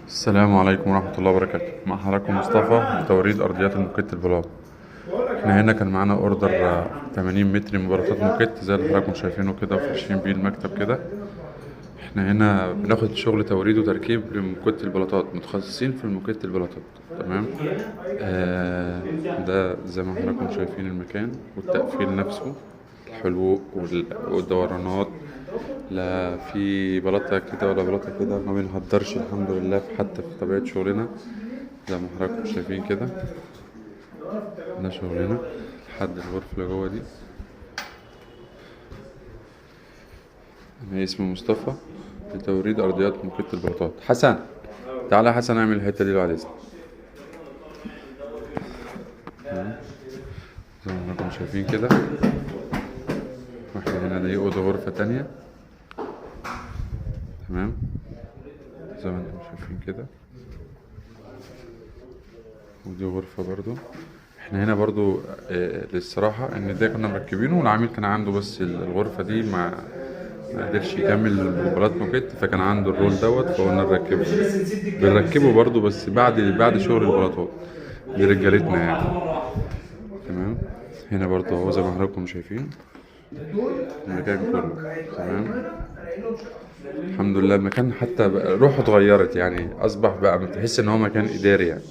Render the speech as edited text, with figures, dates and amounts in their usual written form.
السلام عليكم ورحمة الله وبركاته. مع حضراتكم مصطفى توريد أرضيات الموكيت البلاط. احنا هنا كان معانا اوردر 80 متر من بلاطات موكيت زي اللي حضراتكم شايفينه كده وفرشين بيه المكتب كده. احنا هنا بناخد شغل توريد وتركيب لموكيت البلاطات، متخصصين في الموكيت البلاطات. تمام. ده زي ما حضراتكم شايفين المكان والتقفيل نفسه، الحلوق والدورانات. لا في بلاطة كده ولا بلاطة كده، ما بنهدرش الحمد لله حتى في طبيعة شغلنا. زي ما حضراتكم شايفين كده ده شغلنا لحد الغرفة اللي جوه دي. أنا اسمي مصطفى لتوريد أرضيات موكيت البلاطات. حسن تعالى يا حسن اعمل الحتة دي بعد إذنك. زي ما حضراتكم شايفين كده، واحنا هنا دي أوضة غرفة تانية. تمام زي ما انتم شايفين كده، ودي غرفة برضو. احنا هنا برضو للصراحة ان ده كنا مركبينه، والعميل كان عنده بس الغرفة دي ما قدرش يكمل بلاط موكيت، فكان عنده الرول دوت فقلنا نركبه. بنركبه برضو بس بعد شغل البلاطات دي رجالتنا يعني. تمام. هنا برضو اهو زي ما حضراتكم شايفين المكان كله. تمام. الحمد لله المكان حتى روحه اتغيرت، يعني اصبح بقى تحس ان هو مكان اداري يعني.